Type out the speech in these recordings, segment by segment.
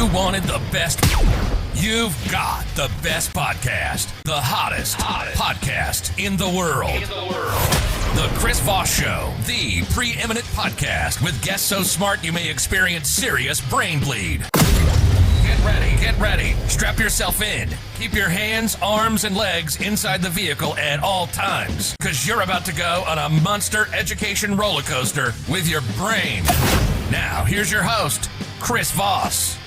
You wanted the best. You've got the best podcast. The hottest podcast in the world. The Chris Voss Show, the preeminent podcast with guests so smart you may experience serious brain bleed. Get ready. Strap yourself in. Keep your hands, arms, and legs inside the vehicle at all times, because you're about to go on a monster education roller coaster with your brain. Now, here's your host, Chris Voss.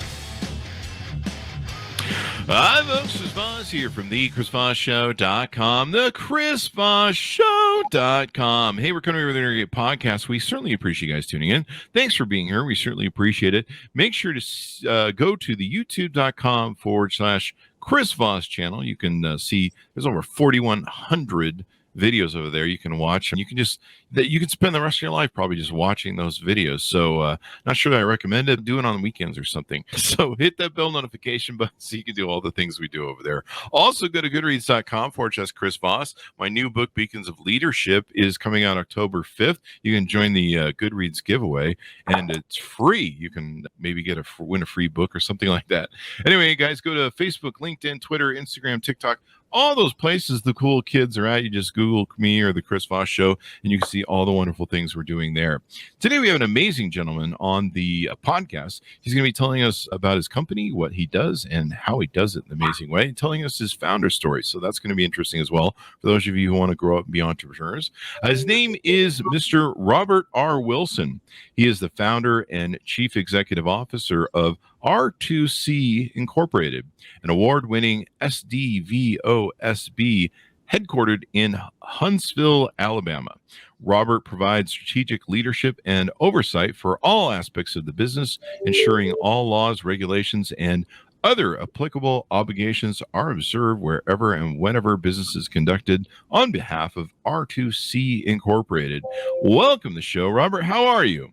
Hi, folks. Chris Voss here from the ChrisVossShow.com, the ChrisVossShow.com. Hey, we're coming over there to get podcasts. We certainly appreciate you guys tuning in. Thanks for being here. We certainly appreciate it. Make sure to go to the youtube.com/Chris Voss channel. You can see there's over 4,100 videos over there you can watch, and you can spend the rest of your life probably just watching those videos. So not sure that I recommend it. Do it on the weekends or something. So hit that bell notification button so you can do all the things we do over there. Also go to goodreads.com/Chris Voss. My new book, Beacons of Leadership, is coming out October 5th. You can join the Goodreads giveaway, and it's free. You can maybe win a free book or something like that. Anyway, guys, go to Facebook, LinkedIn, Twitter, Instagram, TikTok, all those places the cool kids are at. You just Google me or the Chris Voss Show, and you can see all the wonderful things we're doing there. Today, we have an amazing gentleman on the podcast. He's going to be telling us about his company, what he does, and how he does it in an amazing way, and telling us his founder story. So that's going to be interesting as well for those of you who want to grow up and be entrepreneurs. His name is Mr. Robert R. Wilson. He is the founder and chief executive officer of R2C Incorporated, an award-winning SDVOSB headquartered in Huntsville, Alabama. Robert provides strategic leadership and oversight for all aspects of the business, ensuring all laws, regulations, and other applicable obligations are observed wherever and whenever business is conducted on behalf of R2C Incorporated. Welcome to the show, Robert. How are you?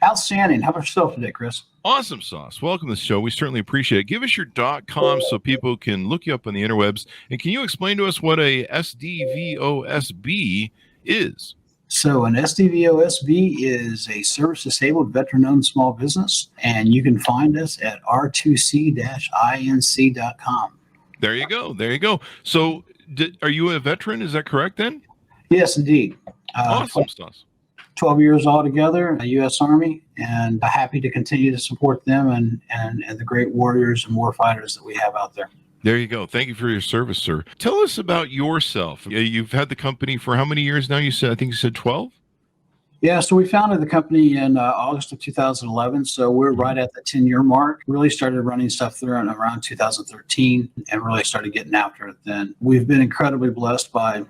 Outstanding. How about yourself today, Chris? Awesome sauce. Welcome to the show. We certainly appreciate it. Give us your .com so people can look you up on the interwebs. And can you explain to us what a SDVOSB is? So an SDVOSB is a service-disabled veteran-owned small business, and you can find us at R2C-inc.com. There you go. So are you a veteran? Is that correct then? Yes, indeed. Awesome sauce. 12 years altogether, the U.S. Army, and happy to continue to support them and the great warriors and warfighters that we have out there. There you go. Thank you for your service, sir. Tell us about yourself. You've had the company for how many years now? I think you said 12? Yeah, so we founded the company in August of 2011, so we're right at the 10-year mark. Really started running stuff through in around 2013 and really started getting after it then. We've been incredibly blessed by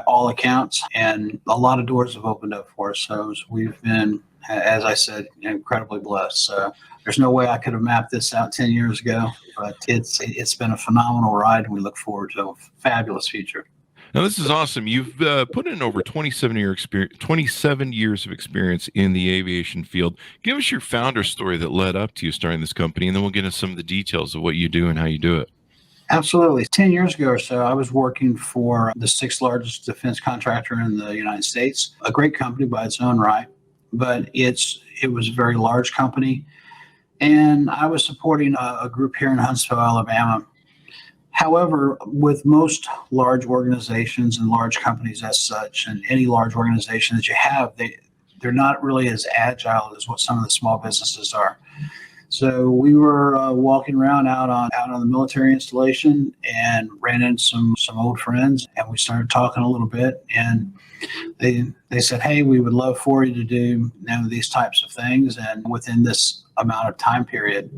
all accounts, and a lot of doors have opened up for us. So we've been, as I said, incredibly blessed. So there's no way I could have mapped this out 10 years ago, but it's been a phenomenal ride, and we look forward to a fabulous future. Now, this is awesome. You've put in over 27 years of experience in the aviation field. Give us your founder story that led up to you starting this company, and then we'll get into some of the details of what you do and how you do it. Absolutely. 10 years ago or so, I was working for the 6th largest defense contractor in the United States, a great company by its own right, but it was a very large company. And I was supporting a group here in Huntsville, Alabama. However, with most large organizations and large companies as such, and any large organization that you have, they're not really as agile as what some of the small businesses are. So we were walking around out on the military installation and ran into some old friends, and we started talking a little bit. And they said, "Hey, we would love for you to do these types of things, and within this amount of time period."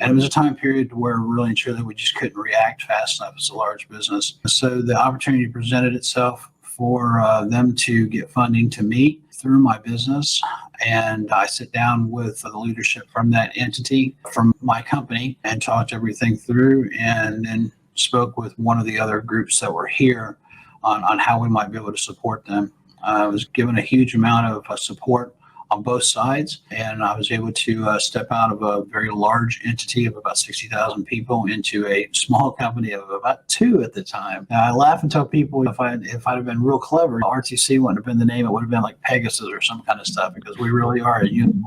And it was a time period where really and truly we just couldn't react fast enough as a large business. So the opportunity presented itself for them to get funding to me through my business. And I sit down with the leadership from that entity, from my company, and talked everything through, and then spoke with one of the other groups that were here on how we might be able to support them. I was given a huge amount of support on both sides. And I was able to step out of a very large entity of about 60,000 people into a small company of about 2 at the time. Now, I laugh and tell people if I'd have been real clever, R2C wouldn't have been the name. It would have been like Pegasus or some kind of stuff, because we really are a unicorn.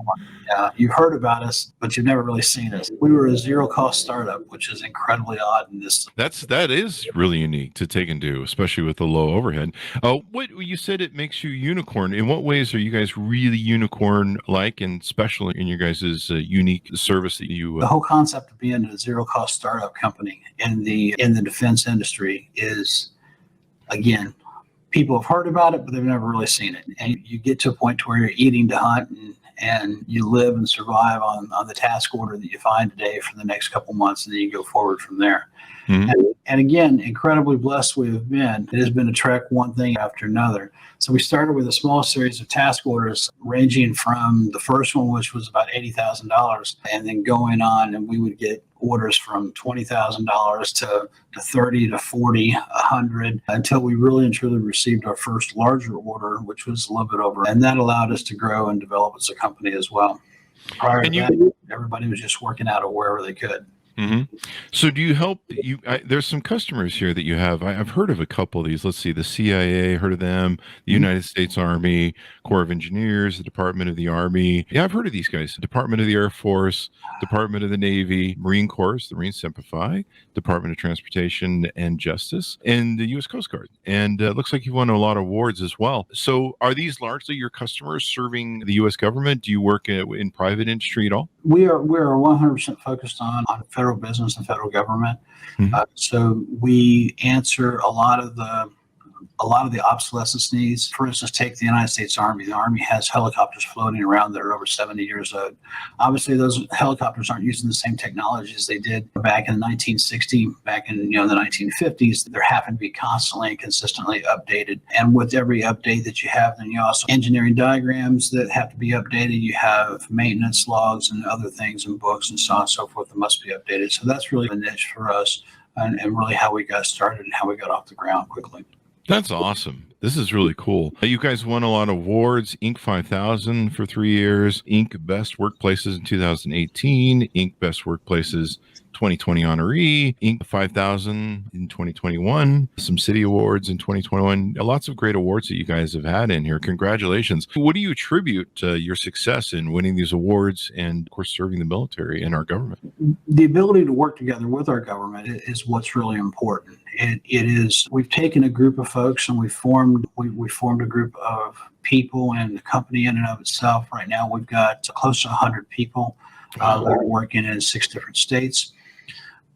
You've heard about us, but you've never really seen us. We were a zero-cost startup, which is incredibly odd in this. That is really unique to take and do, especially with the low overhead. What you said, it makes you unicorn. In what ways are you guys really unicorn-like and special in your guys' unique service that you? The whole concept of being a zero-cost startup company in the defense industry is, again, people have heard about it, but they've never really seen it. And you get to a point to where you're eating to hunt, and you live and survive on the task order that you find today for the next couple months, and then you go forward from there. Mm-hmm. And again, incredibly blessed we have been. It has been a trek, one thing after another. So we started with a small series of task orders, ranging from the first one, which was about $80,000, and then going on, and we would get orders from $20,000 to 30 to 40, 100, until we really and truly received our first larger order, which was a little bit over. And that allowed us to grow and develop as a company as well. Prior to that, everybody was just working out of wherever they could. Mm-hmm. So do you help you? There's some customers here that you have. I've heard of a couple of these. Let's see, the CIA, heard of them, the United States Army, Corps of Engineers, the Department of the Army. Yeah, I've heard of these guys. Department of the Air Force, Department of the Navy, Marine Corps, the Marine Simplify, Department of Transportation and Justice, and the U.S. Coast Guard. And it looks like you won a lot of awards as well. So are these largely your customers serving the U.S. government? Do you work in private industry at all? We're 100% focused on federal business and federal government. Mm-hmm. So we answer a lot of the obsolescence needs. For instance, take the United States Army. The Army has helicopters floating around that are over 70 years old. Obviously, those helicopters aren't using the same technologies they did back in 1960, back in the 1950s. They're having to be constantly and consistently updated. And with every update that you have, then you also engineering diagrams that have to be updated. You have maintenance logs and other things and books and so on and so forth that must be updated. So that's really a niche for us, and really how we got started and how we got off the ground quickly. That's awesome. This is really cool. You guys won a lot of awards. Inc. 5000 for 3 years. Inc. Best Workplaces in 2018. Inc. Best Workplaces 2020 honoree. Inc. 5000 in 2021. Some city awards in 2021. Lots of great awards that you guys have had in here. Congratulations. What do you attribute your success in winning these awards and, of course, serving the military and our government? The ability to work together with our government is what's really important. It is, we've taken a group of folks and we formed a group of people, and the company in and of itself, right now we've got close to 100 people that are working in 6 different states.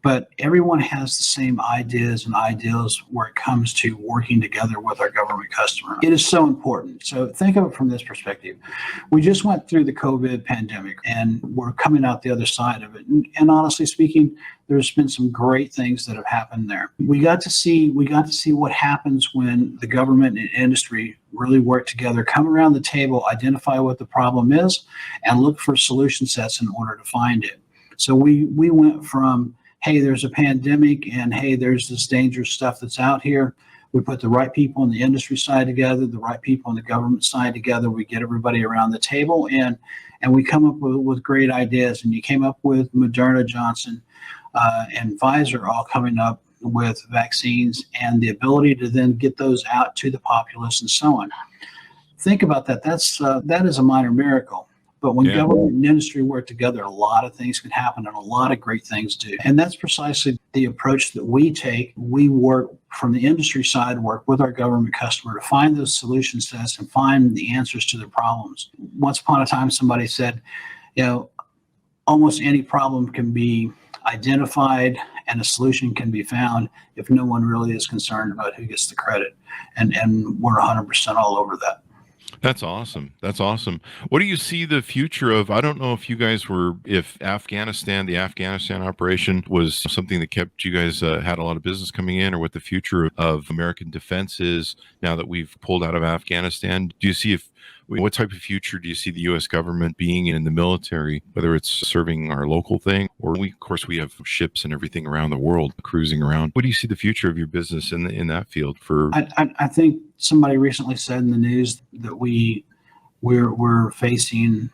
But everyone has the same ideas and ideals where it comes to working together with our government customer. It is so important. So think of it from this perspective. We just went through the COVID pandemic, and we're coming out the other side of it. And honestly speaking, there's been some great things that have happened there. We got to see what happens when the government and industry really work together, come around the table, identify what the problem is, and look for solution sets in order to find it. So we went from, hey, there's a pandemic, and hey, there's this dangerous stuff that's out here. We put the right people on the industry side together, the right people on the government side together. We get everybody around the table, and we come up with great ideas. And you came up with Moderna, Johnson, and Pfizer all coming up with vaccines, and the ability to then get those out to the populace and so on. Think about that. That is a minor miracle. But when government and industry work together, a lot of things can happen, and a lot of great things do. And that's precisely the approach that we take. We work from the industry side, work with our government customer to find those solution sets and find the answers to their problems. Once upon a time, somebody said, almost any problem can be identified and a solution can be found if no one really is concerned about who gets the credit. And we're 100% all over that. That's awesome. That's awesome. What do you see the future of? I don't know if you guys if the Afghanistan operation was something that kept you guys, had a lot of business coming in, or what the future of American defense is now that we've pulled out of Afghanistan. Do you see what type of future do you see the U.S. government being in the military, whether it's serving our local thing, or of course we have ships and everything around the world cruising around. What do you see the future of your business in that field for? I think somebody recently said in the news that we we're facing,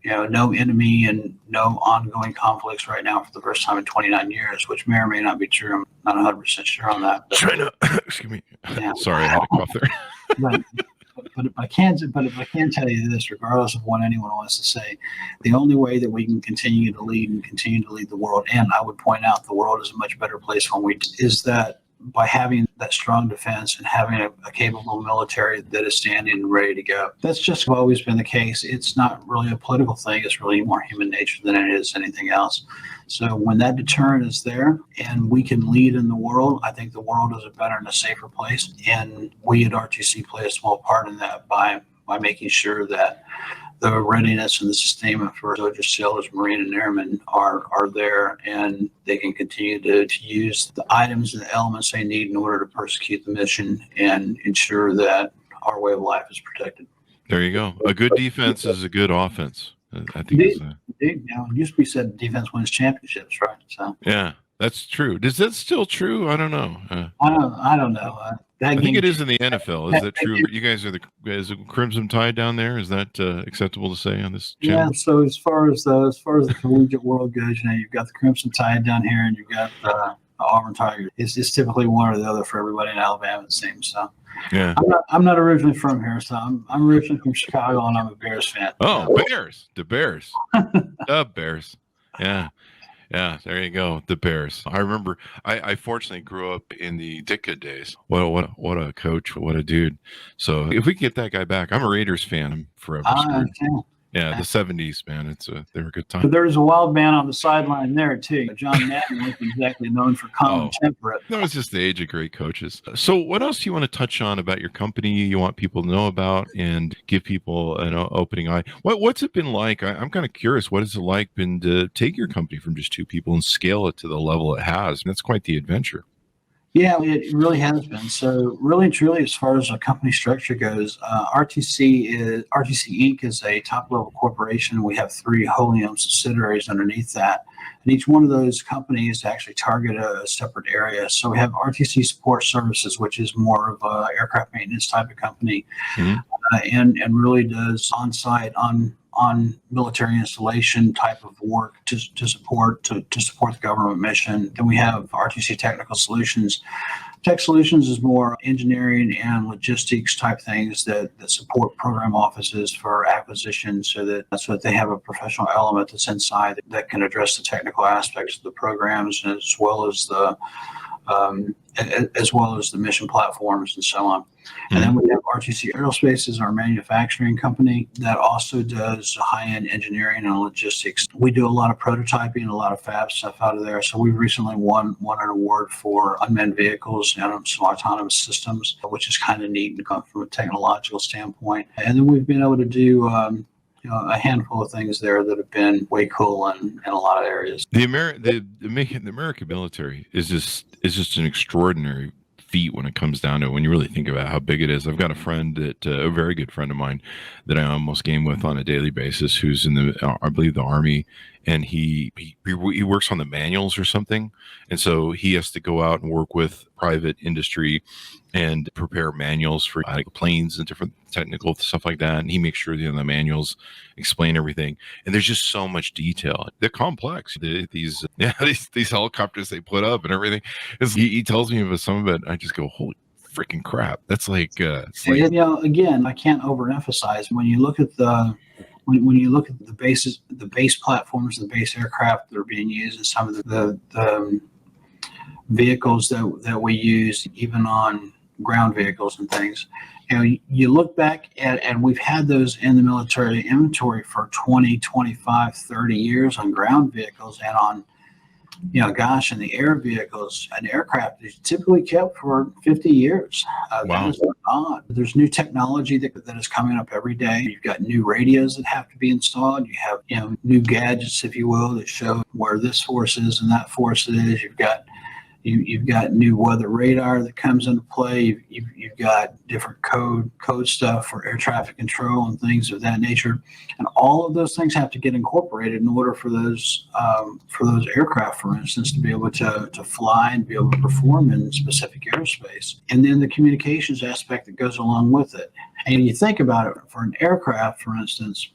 no enemy and no ongoing conflicts right now for the first time in 29 years, which may or may not be true. I'm not 100% sure on that. But, China, excuse me. Yeah. Sorry, I had a cough there. But if I can tell you this, regardless of what anyone wants to say, the only way that we can continue to lead the world, and I would point out the world is a much better place is that by having that strong defense and having a capable military that is standing and ready to go. That's just always been the case. It's not really a political thing. It's really more human nature than it is anything else. So when that deterrent is there and we can lead in the world, I think the world is a better and a safer place. And we at R2C play a small part in that by making sure that the readiness and the sustainment for soldiers, sailors, Marine, and airmen are there, and they can continue to use the items and the elements they need in order to prosecute the mission and ensure that our way of life is protected. There you go. A good defense is a good offense. I think it used to be said defense wins championships, right? So yeah, that's true. Is that still true? I don't know. I don't know. I think it is in the NFL. Is that true? You guys are is the Crimson Tide down there? Is that acceptable to say on this channel? Yeah. So as far as the collegiate world goes, you've got the Crimson Tide down here, and you've got the Auburn Tigers. It's typically one or the other for everybody in Alabama, it seems. So yeah, I'm not originally from here, so I'm originally from Chicago, and I'm a Bears fan. Oh, Bears, the Bears, the Bears. Yeah. Yeah, there you go. The Bears. I remember I fortunately grew up in the Ditka days. What a coach, what a dude. So if we can get that guy back, I'm a Raiders fan. I'm forever screwed. Yeah, the 70s, man. They were a good time. But there's a wild man on the sideline there too. John Madden wasn't exactly known for calm and temperate. No, it's just the age of great coaches. So what else do you want to touch on about your company you want people to know about and give people an opening eye? What's it been like? I'm kind of curious. What has it like been to take your company from just two people and scale it to the level it has? And that's quite the adventure. Yeah, it really has been. So really and truly, as far as our company structure goes, R2C Inc. is a top-level corporation. We have 3 wholly owned subsidiaries underneath that. And each one of those companies actually target a separate area. So we have R2C Support Services, which is more of an aircraft maintenance type of company, and really does on-site, on military installation type of work to support the government mission. Then we have R2C Technical Solutions. Tech Solutions is more engineering and logistics type things that support program offices for acquisition, so that they have a professional element that's inside that can address the technical aspects of the programs as well as the mission platforms and so on. And then we have R2C Aerospace is our manufacturing company that also does high-end engineering and logistics. We do a lot of prototyping, a lot of fab stuff out of there. So we recently won an award for unmanned vehicles and some autonomous systems, which is kind of neat and from a technological standpoint. And then we've been able to do a handful of things there that have been way cool in a lot of areas. The American military is just an extraordinary feat when it comes down to it, when you really think about how big it is. I've got a friend a very good friend of mine that I almost game with on a daily basis, who's in I believe the Army, and he works on the manuals or something, and so he has to go out and work with private industry and prepare manuals for planes and different technical stuff like that. And he makes sure the manuals explain everything. And there's just so much detail. They're complex. These helicopters they put up and everything. He tells me about some of it. I just go, holy freaking crap! That's again, I can't overemphasize when you look at when you look at the bases, the base platforms, the base aircraft that are being used, and some of the vehicles that we use, even on ground vehicles and things. You look back and we've had those in the military inventory for 20, 25, 30 years on ground vehicles, and on, in the air vehicles, an aircraft is typically kept for 50 years. Wow. That is odd. There's new technology that is coming up every day. You've got new radios that have to be installed. You have, new gadgets, if you will, that show where this force is and that force is. You've got, You've got new weather radar that comes into play. You've got different code stuff for air traffic control and things of that nature. And all of those things have to get incorporated in order for those aircraft, for instance, to be able to fly and be able to perform in specific airspace. And then the communications aspect that goes along with it. And you think about it, for an aircraft, for instance,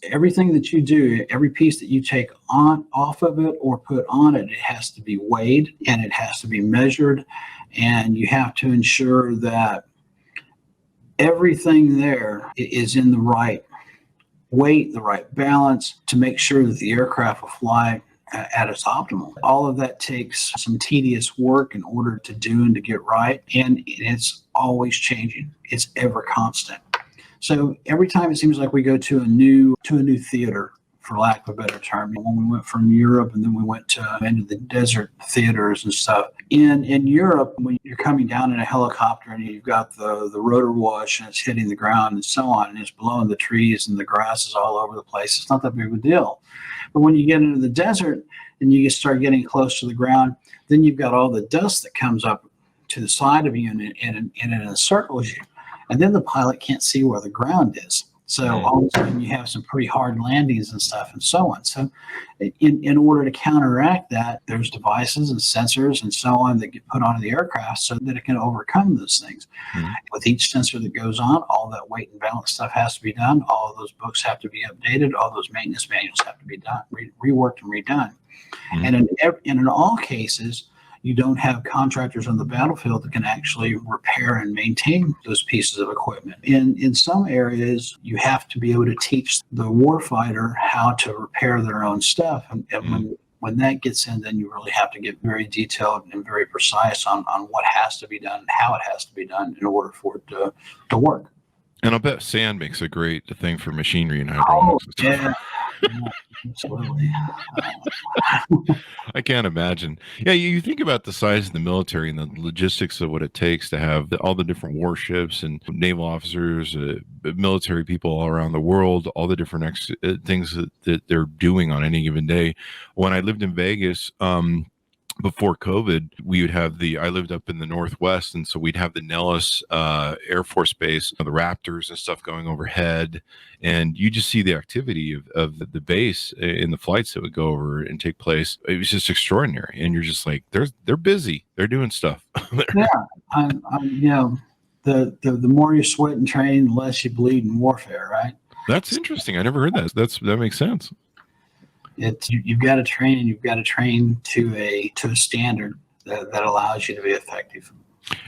everything that you do, every piece that you take off of it or put on it, it has to be weighed and it has to be measured, and you have to ensure that everything there is in the right weight, the right balance, to make sure that the aircraft will fly at its optimal. All of that takes some tedious work in order to do and to get right, and it's always changing. It's ever constant. So every time it seems like we go to a new theater, for lack of a better term, when we went from Europe and then we went into the desert theaters and stuff. In Europe, when you're coming down in a helicopter and you've got the rotor wash and it's hitting the ground and so on, and it's blowing the trees and the grass is all over the place, it's not that big of a deal. But when you get into the desert and you start getting close to the ground, then you've got all the dust that comes up to the side of you and it encircles you. And then the pilot can't see where the ground is. So all of a sudden you have some pretty hard landings and stuff and so on. So in order to counteract that, there's devices and sensors and so on that get put onto the aircraft so that it can overcome those things. Mm-hmm. With each sensor that goes on, all that weight and balance stuff has to be done. All of those books have to be updated. All those maintenance manuals have to be done, reworked and redone. Mm-hmm. And in all cases, you don't have contractors on the battlefield that can actually repair and maintain those pieces of equipment. In some areas, you have to be able to teach the warfighter how to repair their own stuff. And when that gets in, then you really have to get very detailed and very precise on what has to be done and how it has to be done in order for it to work. And I'll bet sand makes a great thing for machinery and hydraulics. Oh, yeah. Absolutely. I can't imagine. Yeah, you think about the size of the military and the logistics of what it takes to have all the different warships and naval officers, military people all around the world, all the different things that they're doing on any given day. When I lived in Vegas, before COVID, we would have I lived up in the Northwest, and so we'd have the Nellis Air Force Base, the Raptors and stuff going overhead, and you just see the activity of the base in the flights that would go over and take place. It was just extraordinary, and you're just like, they're busy, they're doing stuff. Yeah, the more you sweat and train, the less you bleed in warfare, right? That's interesting. I never heard that. That makes sense. You've got to train, and you've got to train to a standard that allows you to be effective.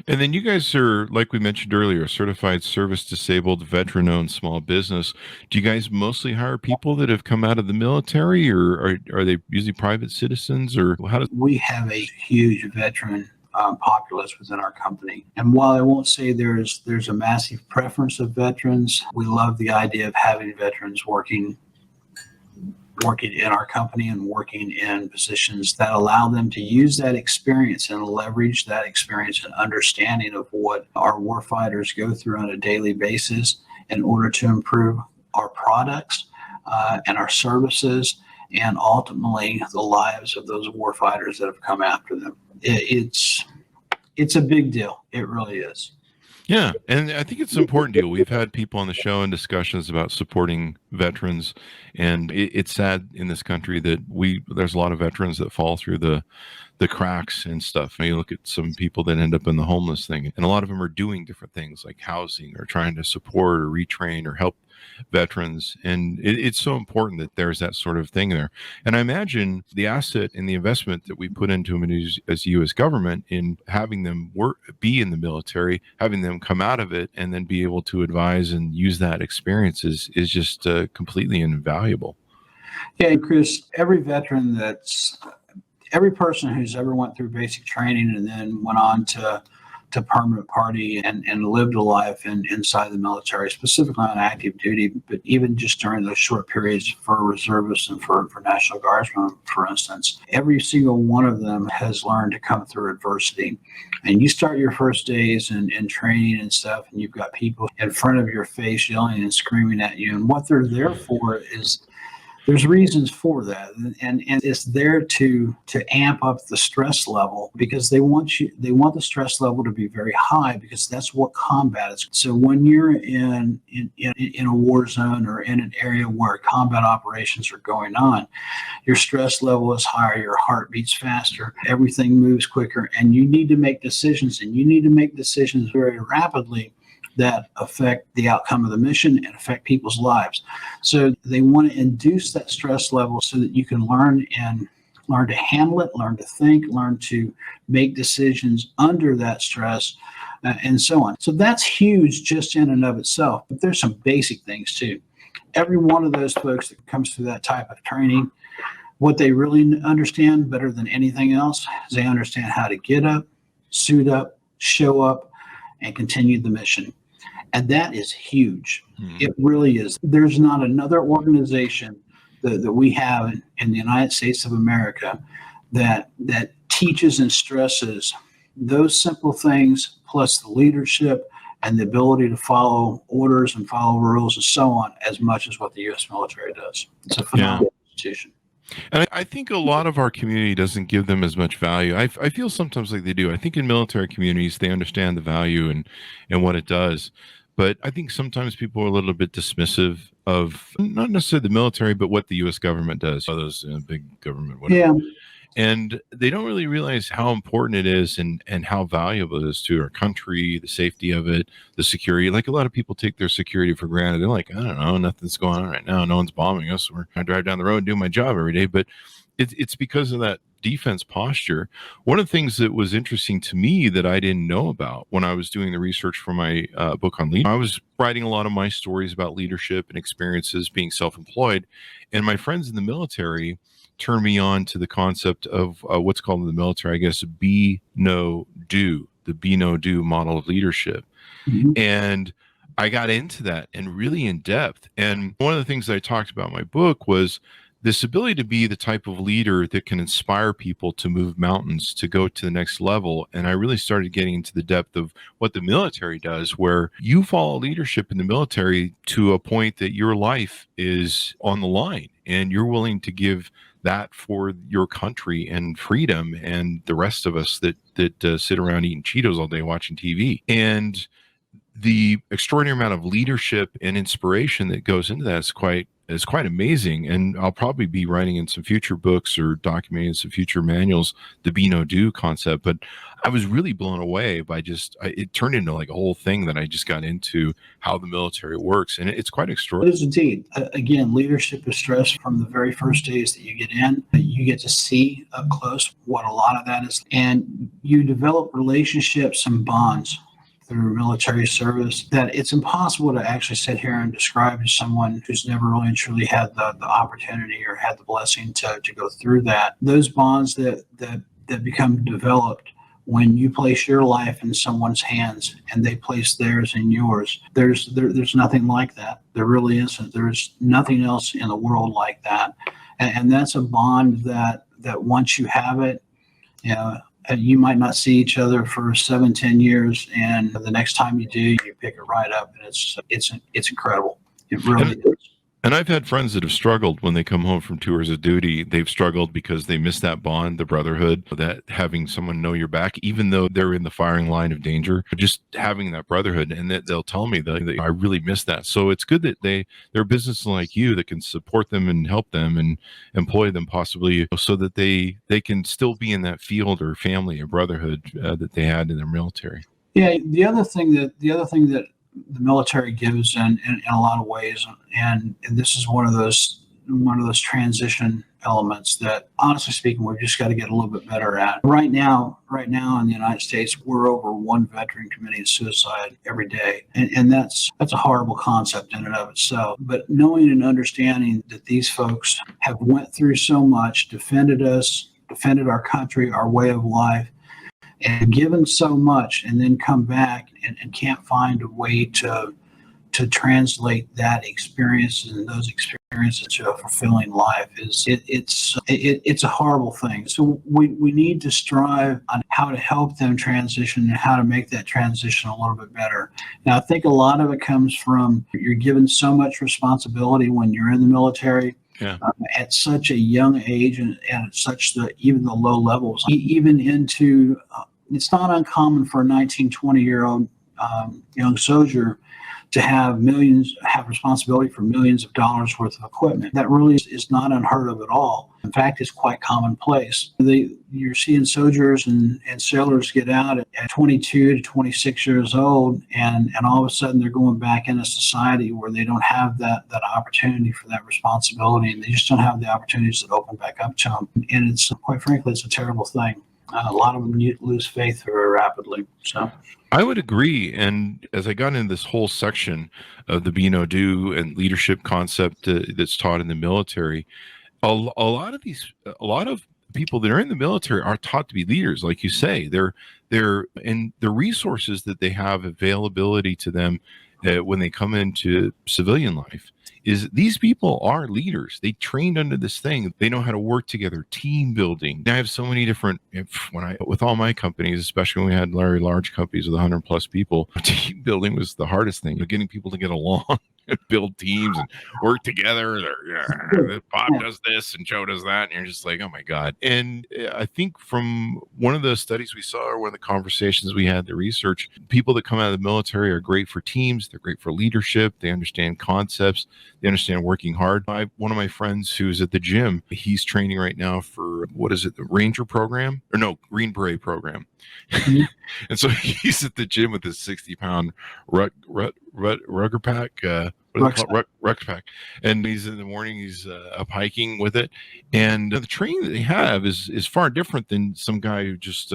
And then you guys are, like we mentioned earlier, a certified service-disabled, veteran-owned small business. Do you guys mostly hire people that have come out of the military, or are they usually private citizens, or how does? We have a huge veteran populace within our company, and while I won't say there's a massive preference of veterans, we love the idea of having veterans working in our company and working in positions that allow them to use that experience and leverage that experience and understanding of what our warfighters go through on a daily basis in order to improve our products and our services, and ultimately the lives of those warfighters that have come after them. It's a big deal. It really is. Yeah, and I think it's an important deal. We've had people on the show and discussions about supporting veterans, and it's sad in this country that there's a lot of veterans that fall through the cracks and stuff. You look at some people that end up in the homeless thing, and a lot of them are doing different things like housing or trying to support or retrain or help veterans, and it's so important that there's that sort of thing there. And I imagine the asset and the investment that we put into them as U.S. government in having them be in the military, having them come out of it, and then be able to advise and use that experience is just completely invaluable. Yeah, Chris, every person who's ever went through basic training and then went on to permanent party and lived a life inside the military, specifically on active duty, but even just during those short periods for reservists and for National Guardsmen, for instance, every single one of them has learned to come through adversity. And you start your first days in training and stuff, and you've got people in front of your face yelling and screaming at you. And what they're there for is There's reasons for that, and it's there to amp up the stress level, because they want the stress level to be very high, because that's what combat is. So when you're in a war zone or in an area where combat operations are going on, your stress level is higher, your heart beats faster, everything moves quicker, and you need to make decisions, and you need to make decisions very rapidly that affect the outcome of the mission and affect people's lives. So they want to induce that stress level so that you can learn to handle it, learn to think, learn to make decisions under that stress, and so on. So that's huge just in and of itself. But there's some basic things too. Every one of those folks that comes through that type of training, what they really understand better than anything else is they understand how to get up, suit up, show up, and continue the mission. And that is huge. It really is. There's not another organization that we have in the United States of America that teaches and stresses those simple things, plus the leadership and the ability to follow orders and follow rules and so on, as much as what the U.S. military does. It's a phenomenal institution. And I think a lot of our community doesn't give them as much value. I feel sometimes like they do. I think in military communities, they understand the value and what it does. But I think sometimes people are a little bit dismissive of not necessarily the military, but what the U.S. government does. All those big government, whatever. Yeah. And they don't really realize how important it is and how valuable it is to our country, the safety of it, the security. Like a lot of people take their security for granted. They're like, I don't know, nothing's going on right now. No one's bombing us. I drive down the road and do my job every day. But it's because of that defense posture. One of the things that was interesting to me that I didn't know about when I was doing the research for my book on leadership, I was writing a lot of my stories about leadership and experiences being self-employed. And my friends in the military turned me on to the concept of what's called in the military, I guess, be, know, do, the be, know, do model of leadership. Mm-hmm. And I got into that and really in depth. And one of the things that I talked about in my book was this ability to be the type of leader that can inspire people to move mountains, to go to the next level. And I really started getting into the depth of what the military does, where you follow leadership in the military to a point that your life is on the line and you're willing to give that for your country and freedom and the rest of us that sit around eating Cheetos all day watching TV. And the extraordinary amount of leadership and inspiration that goes into that is quite amazing. And I'll probably be writing in some future books or documenting some future manuals the be, know, do concept. But I was really blown away by it turned into like a whole thing that I just got into how the military works. And it's quite extraordinary. It is indeed. Again, leadership is stressed from the very first days that you get in. You get to see up close what a lot of that is. And you develop relationships and bonds through military service that it's impossible to actually sit here and describe to someone who's never really and truly had the opportunity or had the blessing to go through that. Those bonds that become developed when you place your life in someone's hands and they place theirs in yours, there's nothing like that. There really isn't. There's nothing else in the world like that. And that's a bond that once you have it, you might not see each other for 7-10 years, and the next time you do, you pick it right up, and it's incredible. It really is. And I've had friends that have struggled when they come home from tours of duty. They've struggled because they miss that bond, the brotherhood, that having someone know your back, even though they're in the firing line of danger, just having that brotherhood. And that they'll tell me that I really miss that. So it's good that they're businesses like you that can support them and help them and employ them possibly so that they can still be in that field or family or brotherhood that they had in their military. Yeah, the other thing that the military gives in a lot of ways, and this is one of those transition elements that, honestly speaking, we've just got to get a little bit better at. Right now in the United States, we're over one veteran committing suicide every day, and that's a horrible concept in and of itself. But knowing and understanding that these folks have went through so much, defended us, defended our country, our way of life, and given so much, and then come back and can't find a way to translate that experience and those experiences to a fulfilling life it's a horrible thing. So we need to strive on how to help them transition and how to make that transition a little bit better. Now, I think a lot of it comes from you're given so much responsibility when you're in the military. Yeah. At such a young age and at such even the low levels, even into, it's not uncommon for a 19, 20-year-old young soldier to have responsibility for millions of dollars worth of equipment. That really is not unheard of at all. In fact, it's quite commonplace. You're seeing soldiers and sailors get out at 22 to 26 years old, and all of a sudden they're going back into society where they don't have that opportunity for that responsibility, and they just don't have the opportunities that open back up to them. And it's, quite frankly, it's a terrible thing. A lot of them lose faith very rapidly. So I would agree. And as I got into this whole section of the be, know, do and leadership concept that's taught in the military, a lot of people that are in the military are taught to be leaders, like you say. They're and the resources that they have availability to them when they come into civilian life is these people are leaders. They trained under this thing. They know how to work together, team building. I have so many different, with all my companies, especially when we had very large companies with 100 plus people, team building was the hardest thing. Getting people to get along, build teams and work together. Bob does this and Joe does that. And you're just like, oh my God. And I think from one of the studies we saw or one of the conversations we had, the research, people that come out of the military are great for teams. They're great for leadership. They understand concepts. They understand working hard. One of my friends who's at the gym, he's training right now for, the Ranger program? Or no, Green Beret program. Mm-hmm. And so he's at the gym with his 60-pound rugger pack, rucksack. And he's in the morning, he's up hiking with it. And the training that they have is far different than some guy who just,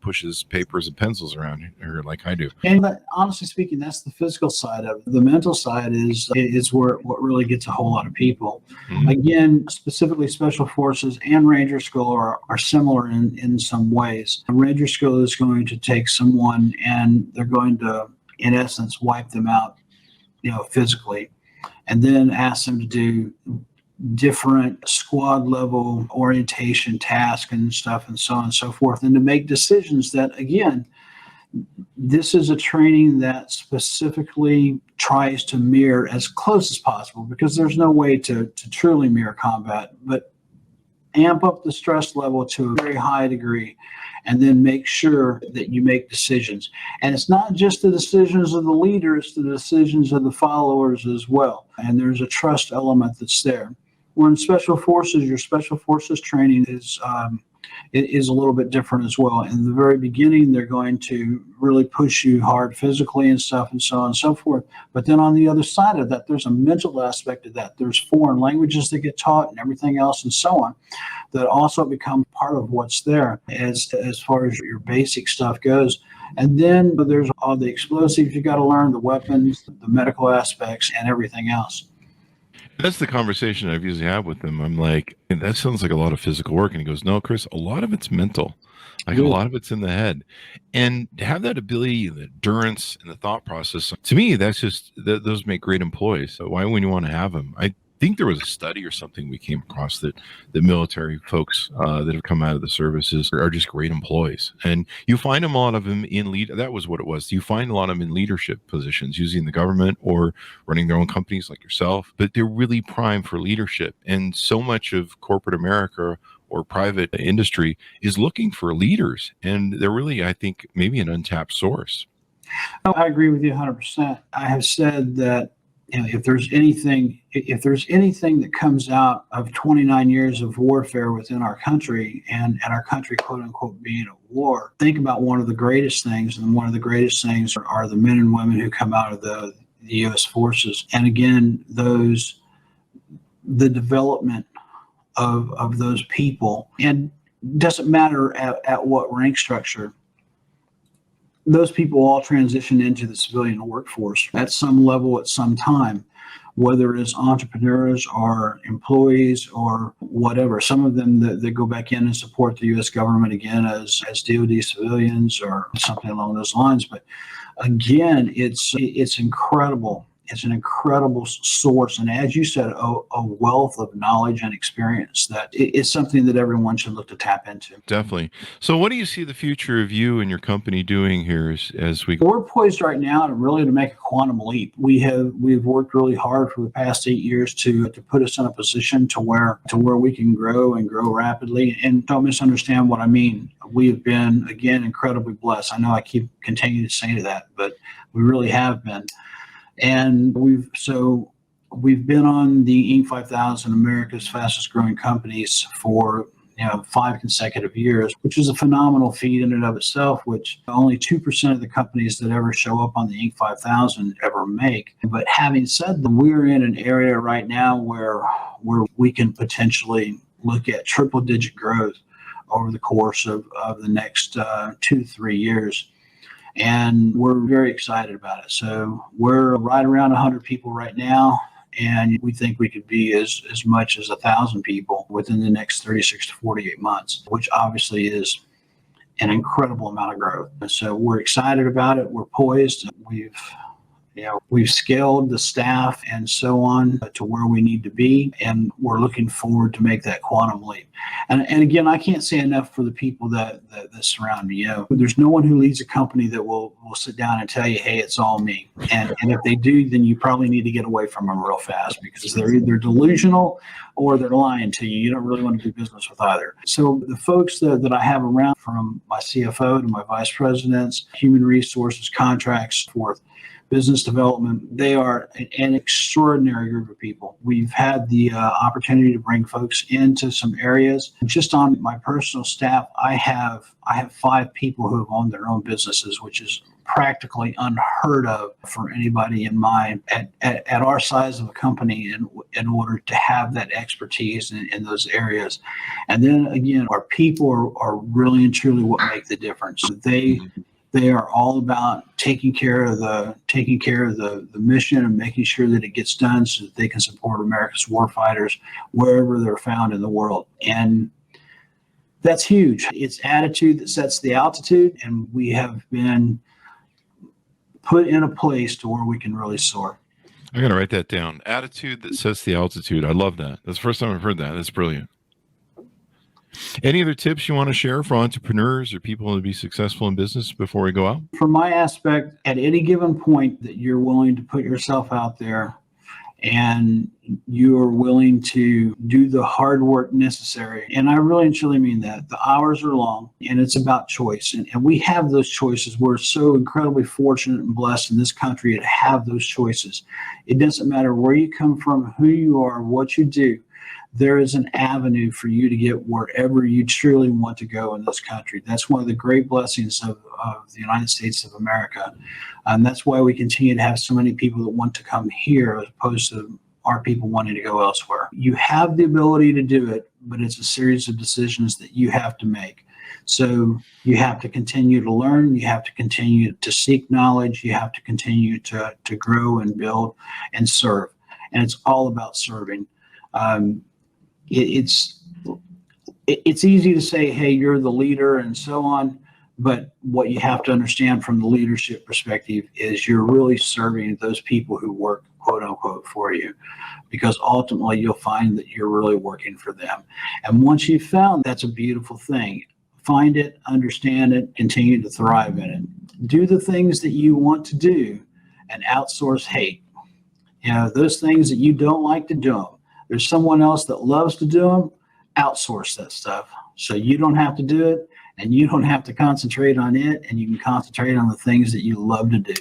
pushes papers and pencils around or like I do. And honestly speaking, that's the physical side of it. The mental side is what really gets a whole lot of people. Mm-hmm. Again, specifically Special Forces and Ranger School are similar in some ways. Ranger School is going to take someone and they're going to, in essence, wipe them out, physically, and then ask them to do different squad level orientation tasks and stuff and so on and so forth, and to make decisions that, again, this is a training that specifically tries to mirror as close as possible, because there's no way to truly mirror combat, but amp up the stress level to a very high degree, and then make sure that you make decisions. And it's not just the decisions of the leader, it's the decisions of the followers as well. And there's a trust element that's there. When Special Forces, your Special Forces training is a little bit different as well. In the very beginning, they're going to really push you hard physically and stuff and so on and so forth. But then on the other side of that, there's a mental aspect of that. There's foreign languages that get taught and everything else and so on that also become part of what's there as far as your basic stuff goes. And then there's all the explosives you got to learn, the weapons, the medical aspects, and everything else. That's the conversation I've usually had with him. I'm like, that sounds like a lot of physical work. And he goes, no, Chris, a lot of it's mental. Like a lot of it's in the head. And to have that ability, the endurance and the thought process, to me, those make great employees. So why wouldn't you want to have them? I think there was a study or something we came across that the military folks that have come out of the services are just great employees. And you find a lot of them in that was what it was. You find a lot of them in leadership positions, using the government or running their own companies like yourself, but they're really primed for leadership. And so much of corporate America or private industry is looking for leaders. And they're really, I think, maybe an untapped source. I agree with you 100%. I have said that if there's anything that comes out of 29 years of warfare within our country and our country, quote unquote, being at war, think about one of the greatest things. And one of the greatest things are the men and women who come out of the U.S. forces. And again, the development of those people, and doesn't matter at what rank structure, those people all transition into the civilian workforce at some level at some time, whether it's entrepreneurs or employees or whatever. Some of them that go back in and support the U.S. government again as DoD civilians or something along those lines. But again, it's incredible it's an incredible source. And as you said, a wealth of knowledge and experience that is something that everyone should look to tap into. Definitely. So what do you see the future of you and your company doing here as we... We're poised right now to make a quantum leap. We've worked really hard for the past 8 years to put us in a position to where we can grow and grow rapidly. And don't misunderstand what I mean. We have been, again, incredibly blessed. I know I keep continuing to say that, but we really have been. And we've been on the Inc. 5000, America's fastest growing companies, for 5 consecutive years, which is a phenomenal feat in and of itself, which only 2% of the companies that ever show up on the Inc. 5000 ever make. But having said that, we're in an area right now where we can potentially look at triple digit growth over the course of the next 2 to 3 years. And we're very excited about it. So we're right around 100 people right now. And we think we could be as much as 1,000 people within the next 36 to 48 months, which obviously is an incredible amount of growth. And so we're excited about it. We're poised. We've scaled the staff and so on to where we need to be, and we're looking forward to make that quantum leap. And again, I can't say enough for the people that surround me. There's no one who leads a company that will sit down and tell you, hey, it's all me. And if they do, then you probably need to get away from them real fast, because they're either delusional or they're lying to you. You don't really want to do business with either. So the folks that I have around, from my CFO to my vice presidents, human resources, contracts, forth, business development, they are an extraordinary group of people. We've had the opportunity to bring folks into some areas. Just on my personal staff, I have 5 people who have owned their own businesses, which is practically unheard of for anybody in mind at our size of a company in order to have that expertise in those areas. And then again, our people are really and truly what make the difference. They are all about taking care of the mission and making sure that it gets done so that they can support America's warfighters wherever they're found in the world. And that's huge. It's attitude that sets the altitude, and we have been put in a place to where we can really soar. I'm going to write that down. Attitude that sets the altitude. I love that. That's the first time I've heard that. That's brilliant. Any other tips you want to share for entrepreneurs or people to be successful in business before we go out? From my aspect, at any given point that you're willing to put yourself out there and you are willing to do the hard work necessary, and I really and truly mean that. The hours are long, and it's about choice. And we have those choices. We're so incredibly fortunate and blessed in this country to have those choices. It doesn't matter where you come from, who you are, what you do. There is an avenue for you to get wherever you truly want to go in this country. That's one of the great blessings of the United States of America. And that's why we continue to have so many people that want to come here as opposed to our people wanting to go elsewhere. You have the ability to do it, but it's a series of decisions that you have to make. So you have to continue to learn. You have to continue to seek knowledge. You have to continue to grow and build and serve. And it's all about serving. It's easy to say, hey, you're the leader and so on. But what you have to understand from the leadership perspective is you're really serving those people who work, quote unquote, for you, because ultimately you'll find that you're really working for them. And once you've found, that's a beautiful thing. Find it, understand it, continue to thrive in it. Do the things that you want to do and outsource hate. Those things that you don't like to do them. There's someone else that loves to do them. Outsource that stuff so you don't have to do it, and you don't have to concentrate on it, and you can concentrate on the things that you love to do.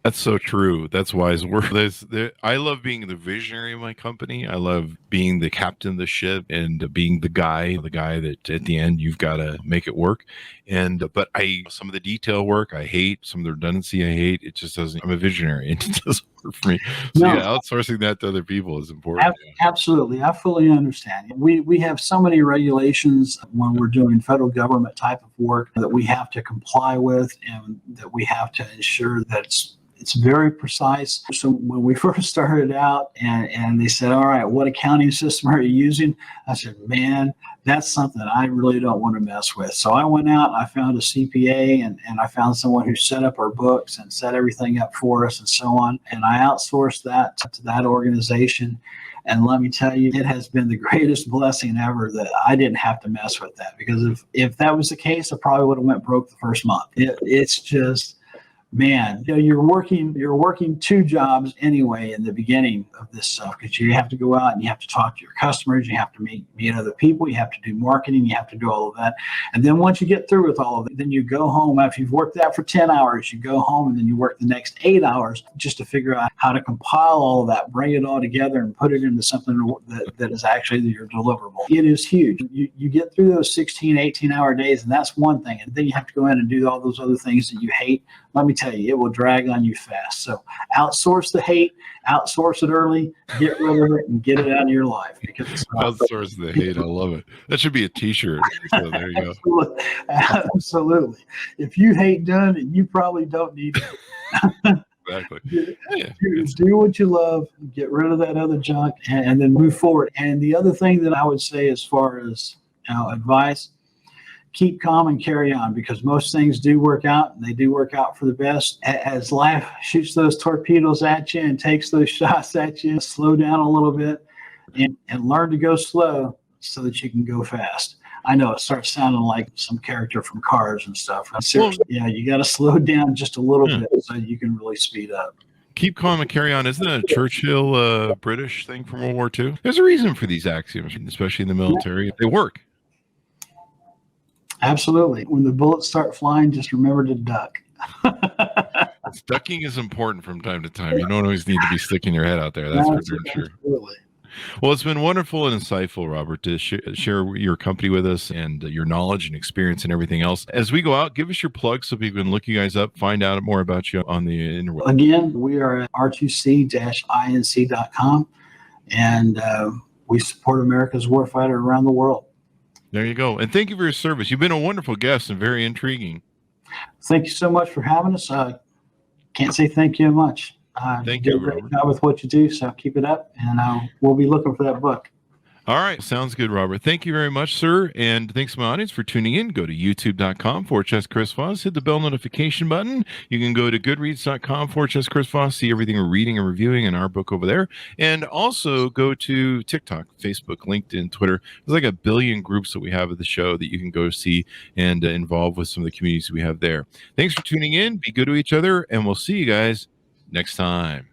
That's so true. That's wise words. I love being the visionary of my company. I love being the captain of the ship and being the guy that at the end you've got to make it work. But some of the detail work I hate, some of the redundancy I hate. It just doesn't. I'm a visionary, and it doesn't work for me. So No. yeah, outsourcing that to other people is important. Absolutely, I fully understand. We have so many regulations when we're doing federal government type of work that we have to comply with, and that we have to ensure that It's very precise. So when we first started out and they said, all right, what accounting system are you using? I said, man, that's something I really don't want to mess with. So I went out, I found a CPA and I found someone who set up our books and set everything up for us and so on. And I outsourced that to that organization. And let me tell you, it has been the greatest blessing ever that I didn't have to mess with that, because if that was the case, I probably would have went broke the first month. It's just, man, you're working two jobs anyway in the beginning of this stuff, because you have to go out and you have to talk to your customers, you have to meet other people, you have to do marketing, you have to do all of that. And then once you get through with all of it, then you go home. After you've worked that for 10 hours, you go home and then you work the next 8 hours just to figure out how to compile all of that, bring it all together and put it into something that is actually your deliverable. It is huge. You get through those 16, 18-hour days, and that's one thing. And then you have to go in and do all those other things that you hate. Let me tell you, it will drag on you fast. So outsource the hate, outsource it early, get rid of it, and get it out of your life. Because it's outsource the hate. I love it. That should be a T-shirt. So there you go. Absolutely. If you hate done it, you probably don't need it. Exactly. Do what you love, get rid of that other junk, and then move forward. And the other thing that I would say as far as advice, keep calm and carry on, because most things do work out, and they do work out for the best. As life shoots those torpedoes at you and takes those shots at you, slow down a little bit and learn to go slow so that you can go fast. I know it starts sounding like some character from Cars and stuff. Seriously, you got to slow down just a little bit so you can really speed up. Keep calm and carry on. Isn't that a Churchill British thing from World War II? There's a reason for these axioms, especially in the military. Yeah. They work. Absolutely. When the bullets start flying, just remember to duck. Ducking is important from time to time. You don't always need to be sticking your head out there. That's for darn sure. Absolutely. Well, it's been wonderful and insightful, Robert, to share your company with us and your knowledge and experience and everything else. As we go out, give us your plug so people can look you guys up, find out more about you on the internet. Again, we are at R2C-inc.com, and we support America's warfighter around the world. There you go. And thank you for your service. You've been a wonderful guest and very intriguing. Thank you so much for having us. Can't say thank you much. Thank you. You, do a great Robert. job with what you do, so keep it up, and we'll be looking for that book. All right. Sounds good, Robert. Thank you very much, sir. And thanks to my audience for tuning in. Go to youtube.com/Chris Voss. Hit the bell notification button. You can go to goodreads.com/Chris Voss. See everything we're reading and reviewing in our book over there. And also go to TikTok, Facebook, LinkedIn, Twitter. There's like 1 billion groups that we have of the show that you can go see and involve with some of the communities we have there. Thanks for tuning in. Be good to each other. And we'll see you guys next time.